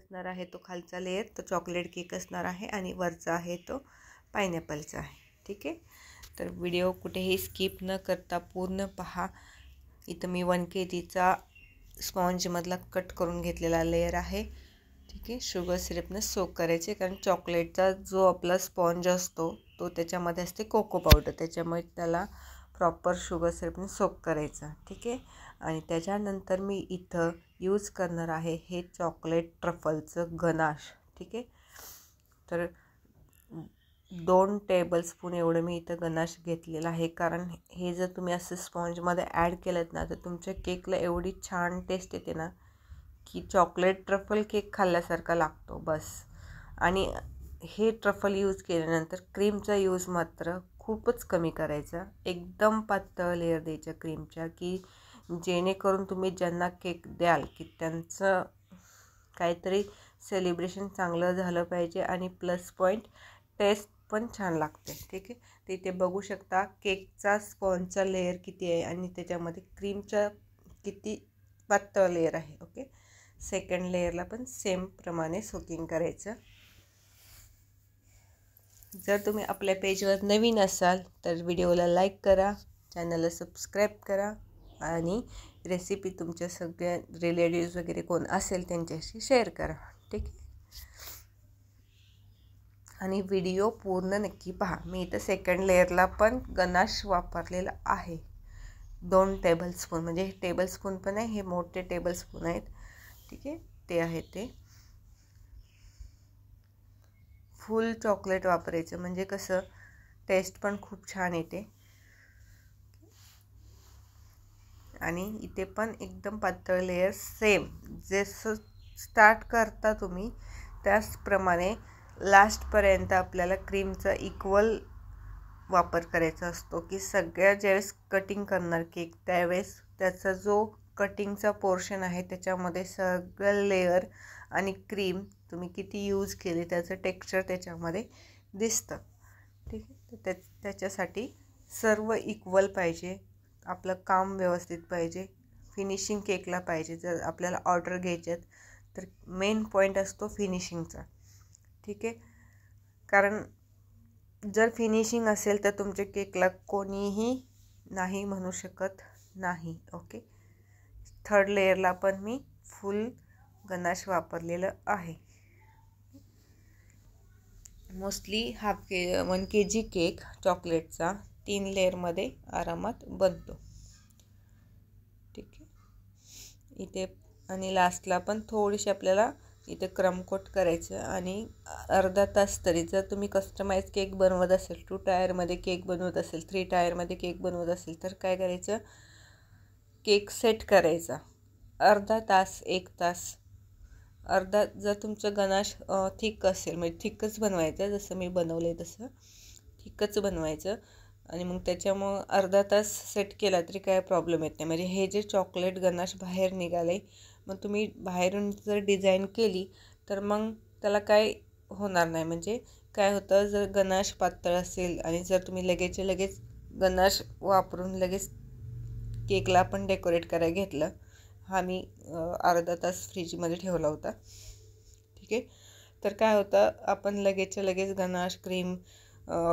असणार आहे तो खालचा लेयर तो चॉकलेट केक असणार आहे आणि वरचा आहे तो पायनॅपलचा आहे. ठीक आहे, तर व्हिडिओ कुठेही स्किप न करता पूर्ण पहा. इथं मी 1 kgचा स्पॉन्जमधला कट करून घेतलेला लेयर आहे. ठीक आहे, शुगर सिरपनं सोक करायचे, कारण चॉकलेटचा जो आपला स्पॉन्ज असतो तो त्याच्यामध्ये असते कोको पावडर, त्याच्यामुळे त्याला प्रॉपर शुगर सिरपने सोक करायचं. ठीक आहे, आणि त्याच्यानंतर मी इथं यूज करणार आहे हे चॉकलेट ट्रफलचं गनाश. ठीक आहे, तर 2 टेबलस्पून एवढं मी इथं गनाश घेतलेलं आहे, कारण हे जर तुम्ही असं स्पॉन्जमध्ये ॲड केलं ना तर तुमच्या केकला एवढी छान टेस्ट येते ना की चॉकलेट ट्रफल केक खाल्ल्यासारखा लागतो बस. आणि हे ट्रफल यूज केल्यानंतर क्रीमचा यूज मात्र खूपच कमी करायचा, एकदम पातळ लेअर द्यायच्या क्रीमच्या, की जेणेकरून तुम्ही ज्यांना केक द्याल की त्यांचं काहीतरी सेलिब्रेशन चांगलं झालं पाहिजे आणि प्लस पॉईंट टेस्ट पण छान लागते. ठीक आहे, ते इथे बघू शकता केकचा स्पॉन्जचा लेअर किती आहे आणि त्याच्यामध्ये क्रीमचा किती पातळ लेअर आहे. ओके, सेकंड लेअरला पण सेम प्रमाणे सोकिंग करायचं. जर तुम्ही आपल्या पेजवर नवीन असाल तर व्हिडिओला लाईक करा, चॅनलला सबस्क्राईब करा आणि रेसिपी तुमच्या सगळ्या रिलेटिव्स वगैरे कोण असेल त्यांच्याशी शेअर करा. ठीक आहे, आणि व्हिडिओ पूर्ण नक्की पहा. मी इथं सेकंड लेअरला पण गनाश वापरलेला आहे 2 टेबलस्पून, म्हणजे टेबलस्पून पण आहे, हे मोठे टेबलस्पून आहेत. ठीक आहे, ते आहे ते फुल चॉकलेट वापरायचं, म्हणजे कसं टेस्ट पण खूप छान येते. आणि इथे पण एकदम पातळ लेयर सेम जसं स्टार्ट करता तुम्ही त्याचप्रमाणे लास्टपर्यंत आपल्याला क्रीमचा इक्वल वापर करायचा असतो, की सगळ्या ज्यावेळेस कटिंग करणार केक त्यावेळेस त्याचा जो कटिंगचा पोर्शन आहे त्याच्यामध्ये सगळं लेयर आणि क्रीम तुम्ही किती यूज केली त्याचं टेक्स्चर त्याच्यामध्ये दिसतं. ठीक आहे, तर त्याच्यासाठी सर्व इक्वल पाहिजे, आपलं काम व्यवस्थित पाहिजे, फिनिशिंग केकला पाहिजे. जर आपल्याला ऑर्डर घ्यायच्यात तर मेन पॉईंट असतो फिनिशिंगचा. ठीक आहे, कारण जर फिनिशिंग असेल तर तुमच्या केकला कोणीही नाही म्हणू शकत नाही. ओके, थर्ड लेअरला पण मी फुल गनाश वापरलेलं आहे. मोस्टली 1 kg केक चॉकलेटचा 3 लेअरमध्ये आरामात बनतो. ठीक आहे, इथे आणि लास्टला पण थोडीशी आपल्याला इथे क्रम कोट करायचं आणि अर्धा तास तरी जर तुम्ही कस्टमाइज केक बनवत असेल, 2 टायरमध्ये केक बनवत असेल, 3 टायरमध्ये केक बनवत असेल तर काय करायचं, केक सेट करायचा अर्धा तास 1 तास. अर्धा जर तुमचं गनाश थिक असेल म्हणजे थिकच बनवायचं, जसं मी बनवलं आहे तसं थिकच बनवायचं आणि मग त्याच्यामुळं अर्धा तास सेट केला तरी काय प्रॉब्लेम येत नाही. म्हणजे हे जे चॉकलेट गनाश बाहेर निघाले मग तुम्ही बाहेरून जर डिझाईन केली तर मग त्याला काय होणार नाही. म्हणजे काय होतं, जर गनाश पातळ असेल आणि जर तुम्ही लगेच गनाश वापरून लगेच केकला पण डेकोरेट करायला घेतलं, हा मी अर्धा तास फ्रीजमध्ये ठेवला होता. ठीक आहे, तर काय होतं, आपण लगेच गनाश क्रीम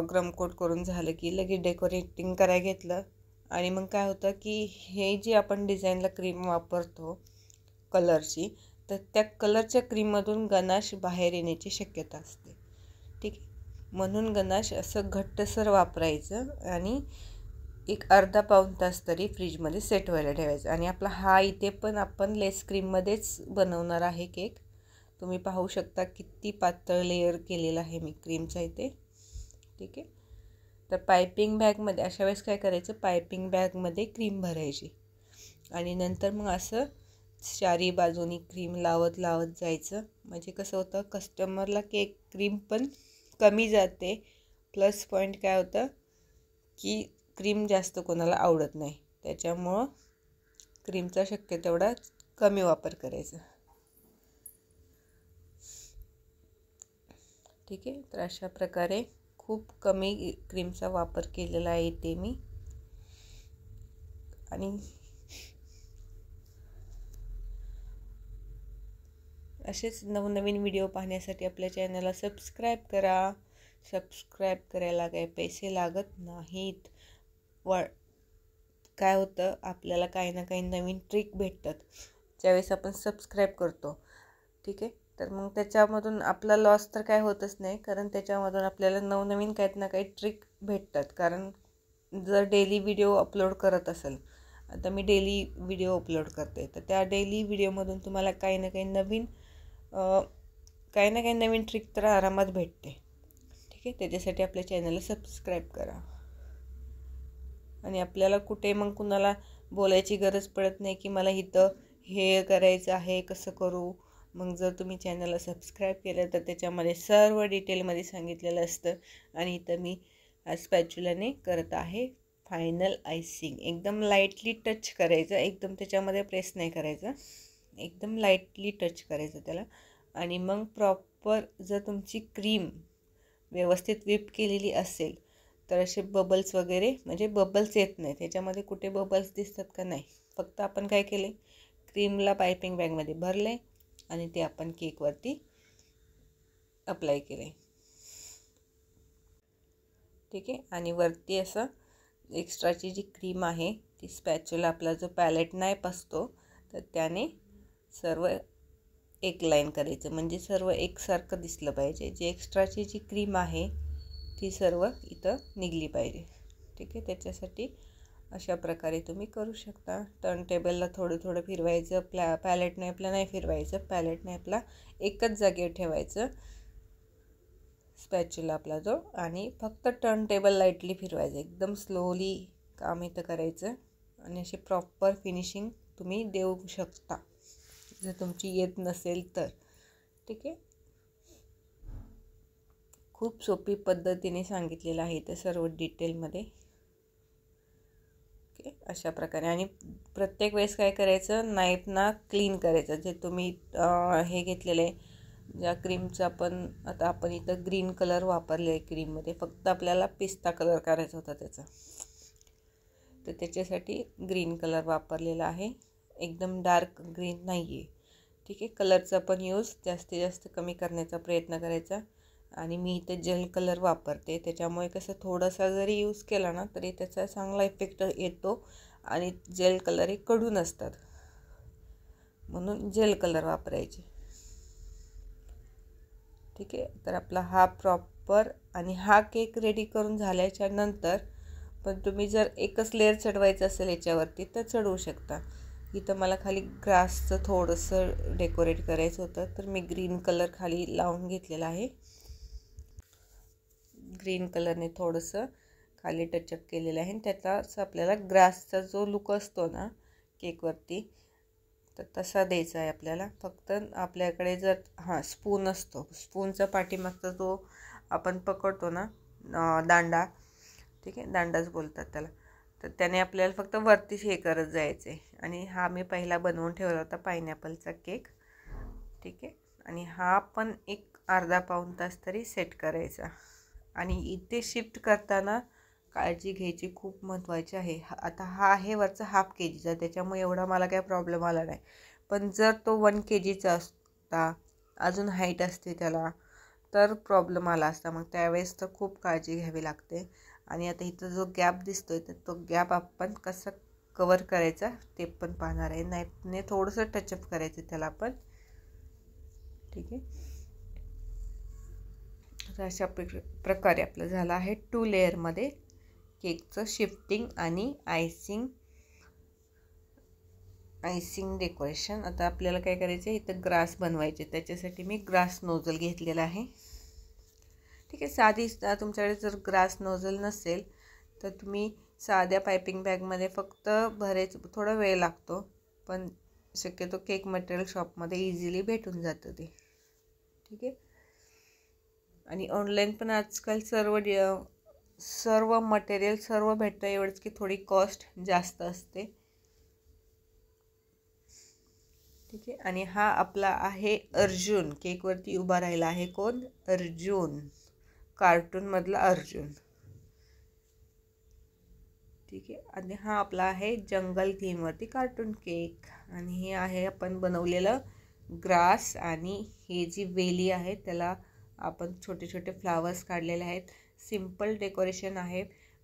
क्रमकोट करून झालं की लगेच डेकोरेटिंग करायला घेतलं आणि मग काय होतं की हे जी आपण डिझाईनला क्रीम वापरतो कलरची, तर त्या कलरच्या क्रीममधून गनाश बाहेर येण्याची शक्यता असते. ठीक आहे, म्हणून गनाश असं घट्टसर वापरायचं आणि एक अर्धा पाऊण तास तरी फ्रीजमध्ये सेट व्हायला ठेवायचं. आणि आपला हा इथे पण आपण लेस क्रीममध्येच बनवणार आहे केक. तुम्ही पाहू शकता किती पातळ लेअर केलेला आहे मी क्रीमचा इथे. ठीक आहे, तर पायपिंग बॅगमध्ये अशा वेळेस काय करायचं, पायपिंग बॅगमध्ये क्रीम भरायची आणि नंतर मग असं चारी बाजूनी क्रीम लावत जायचं. म्हणजे कसं होतं, कस्टमरला केक क्रीम पण कमी जाते, प्लस पॉईंट काय होतं की क्रीम जास्त कोणाला आवडत नाही, त्याच्यामुळं क्रीमचा शक्य तेवढा कमी वापर करायचा. ठीक आहे, तर अशा प्रकारे खूप कमी क्रीमचा वापर केलेला आहे इथे मी. आणि असेच नवनवीन व्हिडिओ पाहण्यासाठी आपल्या चॅनलला सबस्क्राईब करा. सबस्क्राईब करायला काही पैसे लागत नाहीत. काय होतं, आपल्याला काही ना काही नवीन ट्रिक भेटतात ज्यावेळेस आपण सबस्क्राईब करतो. ठीक आहे, तर मग त्याच्यामधून आपला लॉस तर काय होतच नाही, कारण त्याच्यामधून आपल्याला नवनवीन काही ना काही ट्रिक भेटतात. कारण जर डेली व्हिडिओ अपलोड करत असेल, आता मी डेली व्हिडिओ अपलोड करते, तर त्या डेली व्हिडिओमधून तुम्हाला काही ना काही नवीन ट्रिक तर आरामात भेटते. ठीक आहे, त्याच्यासाठी आपल्या चॅनलला सबस्क्राईब करा. आणि आपल्याला कुठे मग कुणाला बोलायची गरज पडत नाही की मला इथं हे करायचं आहे, कसं करू. मग जर तुम्ही चॅनलला सबस्क्राईब केलं तर त्याच्यामध्ये सर्व डिटेलमध्ये सांगितलेलं असतं. आणि इथं मी स्पॅच्युलाने करत आहे फायनल आयसिंग. एकदम लाईटली टच करायचं, एकदम त्याच्यामध्ये प्रेस नाही करायचं, एकदम लाईटली टच करायचं त्याला. आणि मग प्रॉपर जर तुमची क्रीम व्यवस्थित व्हिप केलेली असेल तर असे बबल्स वगैरे, म्हणजे बबल्स येत नाही त्याच्यामध्ये. कुठे बबल्स दिसतात का? नाही. फक्त आपण काय केले, क्रीमला पायपिंग बॅगमध्ये भरले आणि ते आपण केकवरती अप्लाय केले. ठीक आहे, आणि वरती असं एक्स्ट्राची जी क्रीम आहे ती स्पॅच्युला, आपला जो पॅलेट नाईफ असतो तर त्याने सर्व एक लाईन करायचं, म्हणजे सर्व एकसारखं दिसलं पाहिजे. जी एक्स्ट्राची जी क्रीम आहे ती सर्व इथं निघली पाहिजे. ठीक आहे, त्याच्यासाठी अशा प्रकारे तुम्ही करू शकता. टर्न टेबलला थोडं थोडं फिरवायचं, पॅलेट नाईफला नाही फिरवायचं, पॅलेट नाईफला एकच जागेवर ठेवायचं स्पॅच्युला आपला जो, आणि फक्त टर्न टेबल लाईटली फिरवायचं, एकदम स्लोली काम इथं करायचं. आणि अशी प्रॉपर फिनिशिंग तुम्ही देऊ शकता जर तुमची येत नसेल तर. ठीक आहे, खूप सोपी पद्धतीने सांगितलेलं आहे ते सर्व डिटेलमध्ये. ओके, अशा प्रकारे. आणि प्रत्येक वेळेस काय करायचं, नाईफना क्लीन करायचं. जे तुम्ही हे घेतलेले ज्या क्रीमचं आता आपण इथं ग्रीन कलर वापरले आहे क्रीममध्ये, फक्त आपल्याला पिस्ता कलर करायचा होता त्याचा, तर त्याच्यासाठी ग्रीन कलर वापरलेला आहे, एकदम डार्क ग्रीन नाही आहे. ठीक आहे, कलरचा पण यूज जास्तीत जास्त कमी करण्याचा प्रयत्न करायचा. आणि मी इथे जेल कलर वापरते, त्याच्यामुळे कसं थोडासा जरी यूज केला ना तरी त्याचा चांगला इफेक्ट येतो. आणि जेल कलर हे कडून असतात, म्हणून जेल कलर वापरायचे. ठीक आहे, तर आपला हा प्रॉपर. आणि हा केक रेडी करून झाल्याच्या नंतर पण तुम्ही जर एकच लेअर चढवायचं असेल याच्यावरती तर चढवू शकता. इथं मला खाली ग्रासचं थोडंसं डेकोरेट करायचं होतं, तर मी ग्रीन कलर खाली लावून घेतलेला आहे. ग्रीन कलरने थोडंसं खाली टचअप केलेलं आहे. त्याचाच आपल्याला ग्रासचा जो लुक असतो ना केकवरती, तर तसा द्यायचा आहे आपल्याला. फक्त आपल्याकडे जर स्पून असतो, स्पूनचा पाठीमागचा जो आपण पकडतो ना दांडा, ठीक आहे, दांडाच बोलतात त्याला, तर त्याने आपल्याला फक्त वरतीच हे करत जायचे. आणि हा मी पहिला बनवून ठेवला होता पायनॅपलचा केक. ठीक आहे, आणि हा पण एक अर्धा पाऊण तास तरी सेट करायचा. आणि इथे शिफ्ट करताना काळजी घ्यायची खूप महत्त्वाची आहे. आता हा आहे वरचा हाफ KGचा, त्याच्यामुळे एवढा मला काय प्रॉब्लेम आला नाही. पण जर तो 1 KGचा असता, अजून हाईट असते त्याला, तर प्रॉब्लेम आला असता. मग त्यावेळेस तर खूप काळजी घ्यावी लागते. आणि आता इथं जो गॅप दिसतोय तर तो गॅप आपण कसं कवर करायचा ते पण पाहणार आहे. नाईफने थोडंसं टचअप करायचं त्याला आपण. ठीक आहे, तर अशा प्रकारे आपलं झालं आहे 2 लेअरमध्ये केकचं शिफ्टिंग आणि आयसिंग डेकोरेशन. आता आपल्याला काय करायचं आहे, इथं ग्रास बनवायचे, त्याच्यासाठी मी ग्रास नोझल घेतलेला आहे. ठीक आहे, साधी तुमच्याकडे जर ग्रास नोझल नसेल तर तुम्ही साध्या पायपिंग बॅगमध्ये फक्त भरायचं, थोडा वेळ लागतो, पण शक्यतो केक मटेरियल शॉपमध्ये इझिली भेटून जातं ते. ठीक आहे, आणि ऑनलाईन पण आजकाल सर्व मटेरियल सर्व भेटतं, एवढंच की थोडी कॉस्ट जास्त असते. ठीक आहे, आणि हा आपला आहे अर्जुन, केकवरती उभा राहिला आहे. कोण? अर्जुन, कार्टूनमधला अर्जुन. ठीक आहे, आणि हा आपला आहे जंगल थीमवरती कार्टून केक. आणि हे आहे आपण बनवलेलं ग्रास आणि हे जी वेली आहे त्याला आपण छोटे छोटे फ्लावर्स काढलेले आहेत. सिंपल डेकोरेशन आहे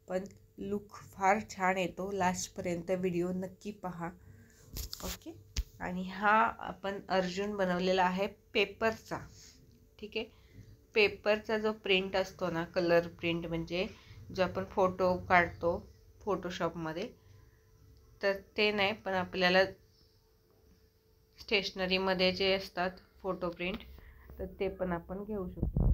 पण लुक फार छान येतो. लास्टपर्यंत व्हिडिओ नक्की पहा. ओके. आणि हा आपण अर्जुन बनवलेला आहे पेपरचा. ठीक आहे. पेपरचा जो प्रिंट असतो ना, कलर प्रिंट म्हणजे जो आपण फोटो काढतो फोटोशॉपमध्ये, तर ते नाही, पण आपल्याला स्टेशनरीमध्ये जे असतात फोटो प्रिंट, तर ते पण आपण घेऊ शकतो.